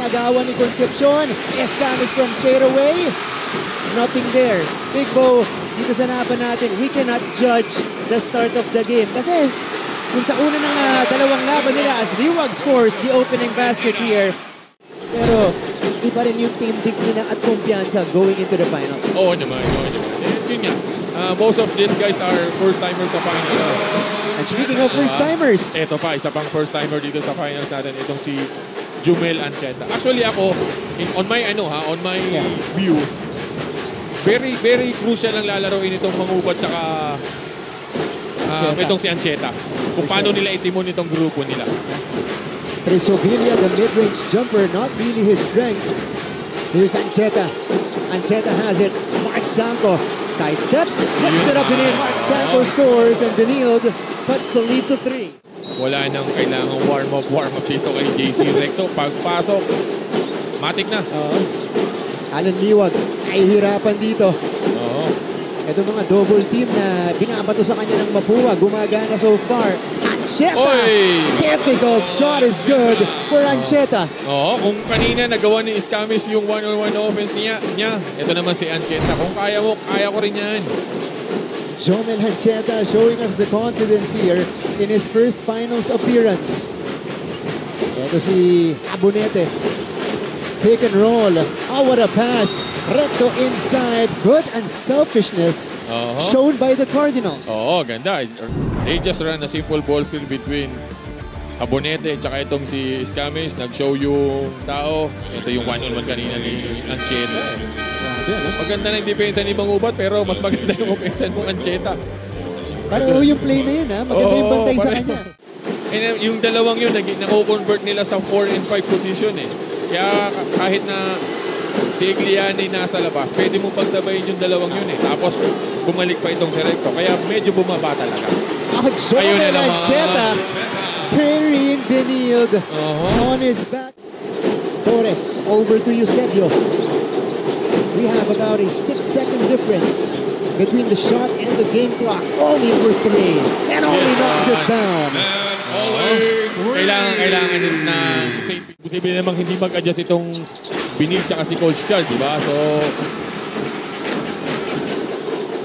agawan ni Concepcion. Escamis from straight away. Nothing there. Big Bo, dito sa laban natin, we cannot judge the start of the game. Kasi kung sa una ng dalawang laban nila as Liwag scores the opening basket here. Pero iba rin yung team nila at kumpiyansa going into the finals. Oo naman, yun nga. Most of these guys are first-timers sa finals. And speaking of first-timers, ito pa, isa pang first-timer dito sa finals natin, itong si Jumel Ancheta. Actually ako, on my view, very crucial ang lalaroin itong Mangubat tsaka itong si Ancheta. Kung paano nila itimon itong grupo nila. Trisovilla, the mid-range jumper, not really his strength. Here's Ancheta. Ancheta has it. Mark Sanko sidesteps, flips it up and in. Mark Sanko scores and Danild cuts the lead to 3. Wala nang kailangang warm-up dito kay JC Recto. Pagpasok, matik na. Alan Liwag ay hirapan dito. Ito mga double team na binabato sa kanya ng Mapua. Gumagana so far. Ancheta! Difficult shot is good for Ancheta. Kung kanina nagawa ni Escamis yung one-on-one offense niya. Ito naman si Ancheta. Kung kaya mo, kaya ko rin yan. Jomel Ancheta showing us the confidence here in his first finals appearance. Ito si Abonete. Pick and roll. Oh, what a pass. Recto inside. Good unselfishness shown by the Cardinals. Ganda. They just ran a simple ball screen between Abonete at itong si Escamis. Nag-show yung tao. Ito yung one-on-one kanina ni Ancheta. Maganda na yung depensa ni Mangubat pero mas maganda yung offense mo Ancheta. Pareho yung play na yun, ha? Maganda yung bantay sa kanya. And yung dalawang yun, nako-convert nila sa 4 and 5 position eh. Kaya kahit na si Igliani nasa labas, pwede mo pagsabayin yung dalawang yun eh. Tapos bumalik pa itong si Recto. Kaya medyo bumaba talaga. Ayun na naman. Ancheta carrying Danild on his back. Torres over to Eusebio. We have about a 6-second difference between the shot and the game clock. Only for 3. And only knocks it down. Kailangan na posible namang hindi mag-adjust itong Binil tsaka si Coach Charles, di ba? So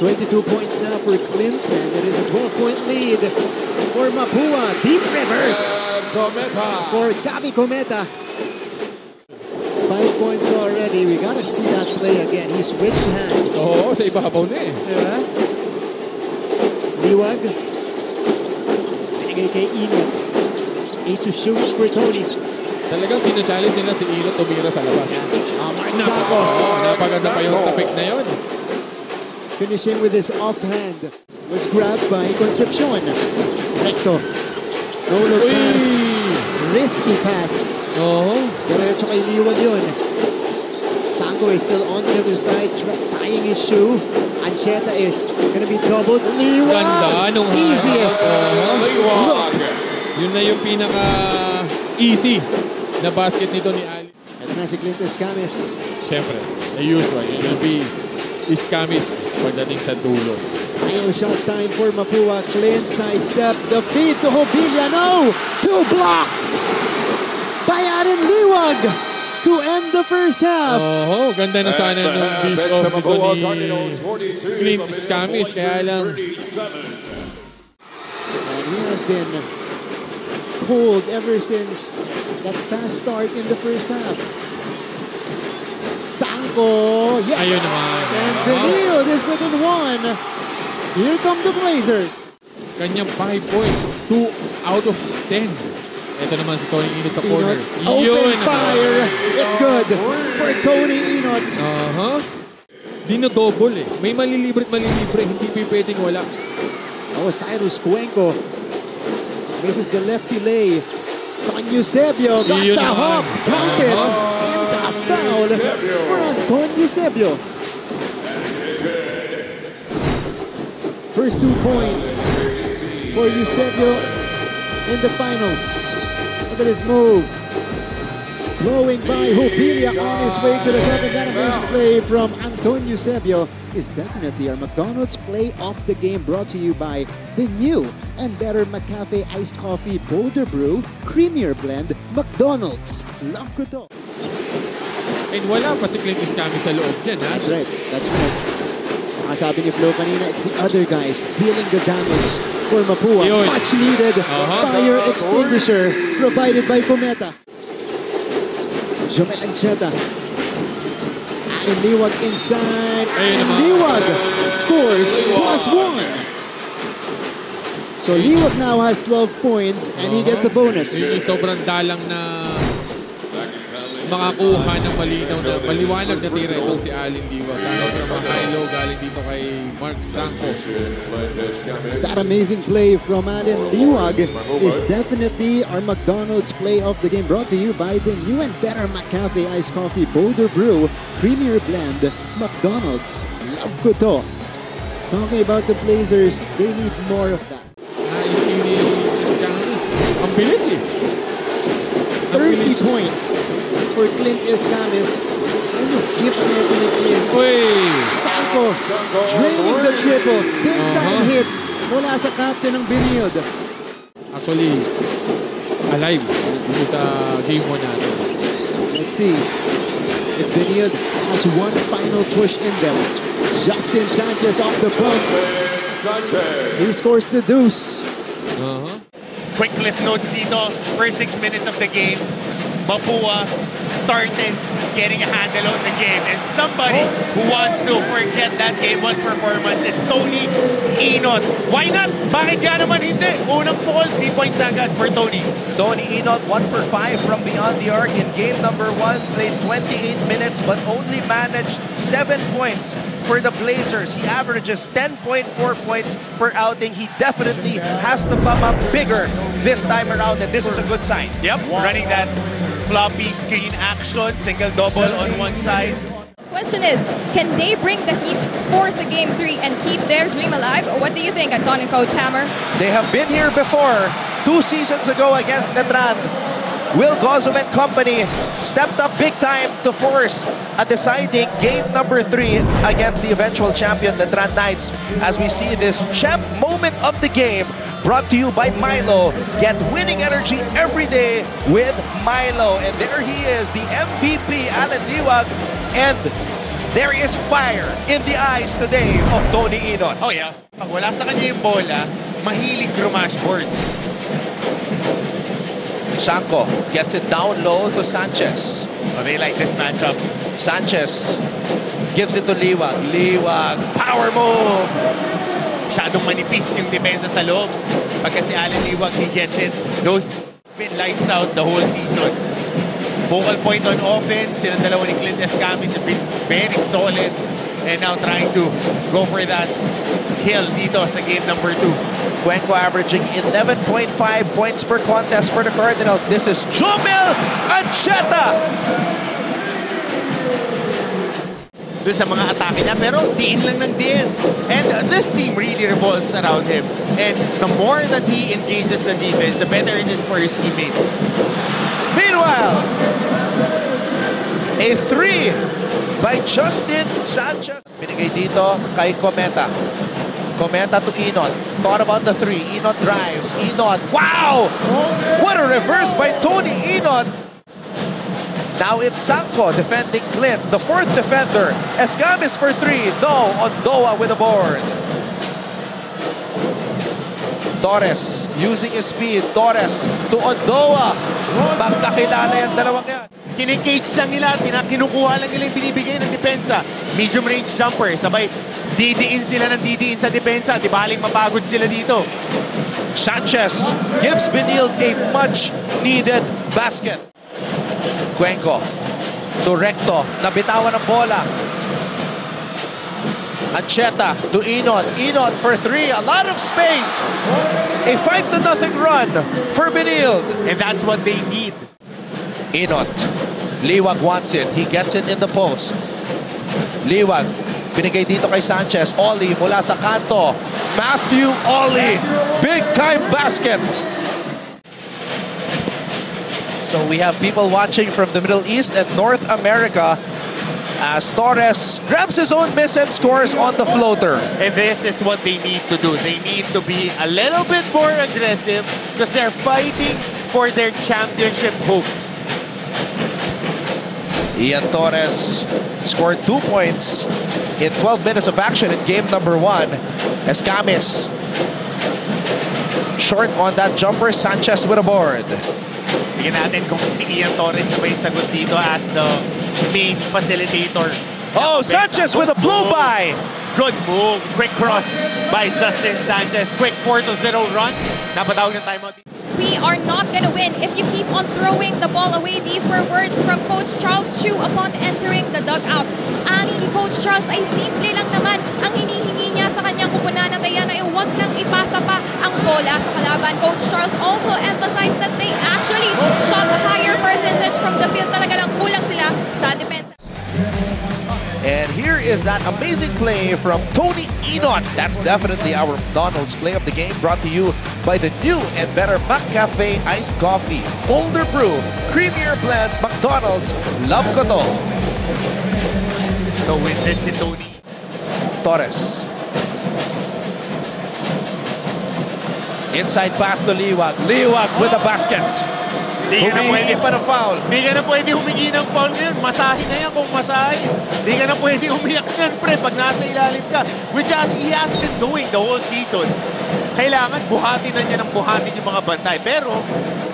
22 points now for Clint, and it is a 12-point lead for Mapua. Deep reverse for Gabi Cometa. 5 points already. We gotta see that play again. He switched hands. Sa ibabaw na eh. Diba? Liwag. Binigay kay Inot. 8 to shoot for Tony. Talagang tina-challenge nila si Inot tumira sa labas. Mark Sanko. Napaganda pa yung tapik na yun. Finishing with his offhand. Was grabbed by Concepcion. Recto. No-look pass. Risky pass. Diretso kay Liwag yun. Sanko is still on the other side, tying his shoe. Ancheta is gonna be doubled. Liwag! Ganda nung easiest. Look. Yun na yung pinaka-easy na basket nito ni Ali. Ito na si Clint Escamis. Siyempre, the usual. It will be Escamis pagdating sa dulo. Final shot time for Mapua. Clint sidestep. The feed to Hobilla. No! 2 blocks by Aaron Liwag to end the first half. Ganda na sana nung dish off nito ni Clint Escamis. Kaya lang and he has been cold ever since that fast start in the first half. Sanko, yes! Ayun naman. And Danild is within 1. Here come the Blazers. Kanyang 5 points. 2 out of 10. Ito naman si Tony Inot sa corner. Open fire. It's good for Tony Inot. Dino-double eh. May malilibre. Hindi pwedeng wala. Cyrus Cuenco misses the lefty lay. On Eusebio, got the hop, counted, and the foul for Anton Eusebio. First 2 points for Eusebio in the finals. Look at his move. Blowing by Hobilia on his way to the cup, and that amazing play from Antonio Eusebio is definitely our McDonald's play of the game, brought to you by the new and better McCafe Iced Coffee Boulder Brew Creamier Blend. McDonald's, love ko to. And wala pa si Clint Escami sa loob dyan, ha? That's right, that's right. Sabi ni Flo kanina, it's the other guys dealing the damage for Mapua. Yun. Much needed fire extinguisher provided by Cometa. Jomel Ancheta. Allen Liwag inside. And Liwag scores +1. So Liwag now has 12 points and he gets a bonus. Yun yung sobrang dalang na makakuha ng malinaw na maliwanag na tira itong si Allen Liwag. Galing from high-low, galing dito kay Mark Sanko. That amazing play from Allen Liwag is definitely our McDonald's play of the game, brought to you by the new and better McCafe Iced Coffee Boulder Brew Creamier Blend. McDonald's, love ko to. Talking about the Blazers, they need more of that. Nais ni Escami. Ang bilis eh. 30 points for Clint Escamis. Ano yung gift nito ni Clint? Uy! Sanko draining the triple. Big time hit mula sa captain ng Benilde. Actually, alive dito sa game 1 natin. Let's see if Benilde has one final push in them. Justin Sanchez off the bump. He scores the deuce. Quick cliff notes dito. First 6 minutes of the game, Mapua started getting a handle on the game. And somebody who wants to forget that game 1 performance is Tony Inot. Why not? Bakit nga naman hindi? Unang ball, 3 points agad for Tony. Tony Inot, 1 for 5 from beyond the arc in game number 1. Played 28 minutes but only managed 7 points for the Blazers. He averages 10.4 points per outing. He definitely has to come up bigger this time around, and this is a good sign. Yep, running that floppy screen action, single double on one side. Question is, can they bring the Heat, force a Game 3 and keep their dream alive? Or what do you think, Anton and Coach Hammer? They have been here before, 2 seasons ago against Netran. Will Gozum and company stepped up big time to force a deciding game number 3 against the eventual champion, Netran Knights. As we see this champ moment of the game, brought to you by Milo. Get winning energy every day with Milo. And there he is, the MVP, Allen Liwag. And there is fire in the eyes today of Tony Inot. Oh yeah, pag wala sa kanya yung bola, mahilig rumash boards. Sanko gets it down low to Sanchez. Oh, they like this matchup. Sanchez gives it to Liwag. Liwag, power move. Masyadong manipis yung depensa sa loob. Pagka si Allen Liwag, he gets it. Those been lights out the whole season. Focal point on offense, silang dalawa ni Clint Escamis have been very solid. And now trying to go for that kill dito sa game number 2. Cuenco averaging 11.5 points per contest for the Cardinals. This is Jomel Ancheta. Doon sa mga atake niya, pero diin lang ng diin. And this team really revolves around him. And the more that he engages the defense, the better it is for his teammates. Meanwhile, a 3 by Justin Sanchez. Binigay dito kay Cometa. Cometa to Inot. Thought about the 3. Inot drives. Inot. Wow! What a reverse by Tony Inot. Now it's Sanko defending Clint, the 4th defender. Escamis for 3. No, Ondoa with the board. Torres using his speed. Torres to Ondoa. Magkakilala yung dalawang yan. Kinikage lang nila, kinukuha lang nila yung binibigay ng depensa. Medium range jumper, sabay didiin sila ng didiin sa depensa. Di baling mapagod sila dito. Sanchez gives Benilde a much needed basket. Cuenco to Recto, nabitawan ng bola. Ancheta to Inot. Inot for 3, a lot of space. A 5-0 run for Benilde. And that's what they need. Inot. Liwag wants it. He gets it in the post. Liwag. Binigay dito kay Sanchez. Ollie mula sa kanto. Matthew Ollie. Big time basket. So we have people watching from the Middle East and North America as Torres grabs his own miss and scores on the floater. And this is what they need to do. They need to be a little bit more aggressive because they're fighting for their championship hopes. Ian Torres scored 2 points in 12 minutes of action in game number 1. Escamis short on that jumper. Sanchez with a board. Tingnan natin kung si Ian Torres na may sagot dito as the main facilitator. Oh, Sanchez with a blow-by. Good move. Quick cross by Justin Sanchez. Quick 4-0 run. Napatawag ng timeout. We are not gonna win if you keep on throwing the ball away. These were words from Coach Charles Chu upon entering the dugout. Ani ni Coach Charles ay simple lang naman ang hinihingi niya sa kanyang kupunan at ayan ay huwag nang ipasa pa ang bola sa kalaban. Coach Charles also emphasized that they actually shot a higher percentage from the field. Talaga lang kulang sila sa defense. And here is that amazing play from Tony Enot. That's definitely our McDonald's play of the game, brought to you by the new and better McCafe Iced Coffee. Bolder brew, creamier blend, McDonald's, love ko to. The win din si Tony. Torres. Inside pass to Liwag. Liwag with the basket. Di ka na Humihingi pwede pa ng foul. Di ka na pwede humingi ng foul ngayon. Masahe na yan kung masahe. Di ka na pwede umiyak yan, pre, pag nasa ilalim ka. Which he has been doing the whole season. Kailangan buhatin na niya ng buhatin yung mga bantay. Pero,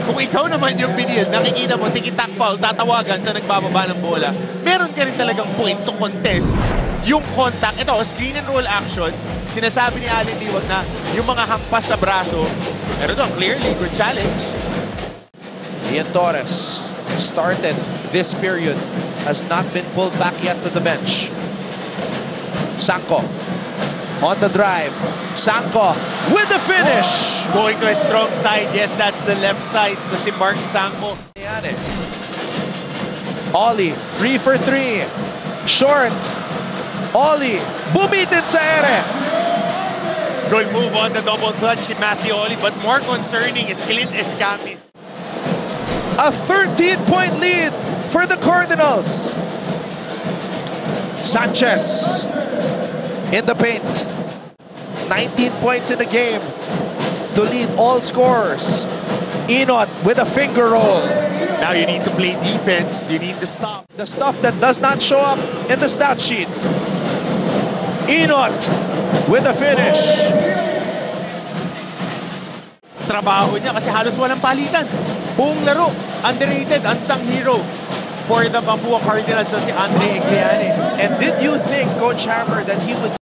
kung ikaw naman yung binil, nakikita mo, tiki-tack foul, tatawagan sa nagbababa ng bola, meron ka rin talagang point to contest yung contact. Ito, screen and roll action. Sinasabi ni Allen Liwag na yung mga hampas sa braso, pero doon, clearly, good challenge. Ian Torres started this period, has not been pulled back yet to the bench. Sanko on the drive. Sanko with the finish. Going to a strong side. Yes, that's the left side to si Mark Sanko. Ollie, 3 for 3. Short. Ollie, bumitin sa ere. Good move on the double clutch si Matthew Ollie, but more concerning is Clint Escamis. A 13-point lead for the Cardinals. Sanchez in the paint. 19 points in the game to lead all scorers. Enot with a finger roll. Now you need to play defense. You need to stop. The stuff that does not show up in the stat sheet. Enot with a finish. Trabaho niya kasi halos walang palitan. Buong laro, underrated, unsung hero for the Papua Cardinals na si Andre Egliani. And did you think, Coach Hammer, that he would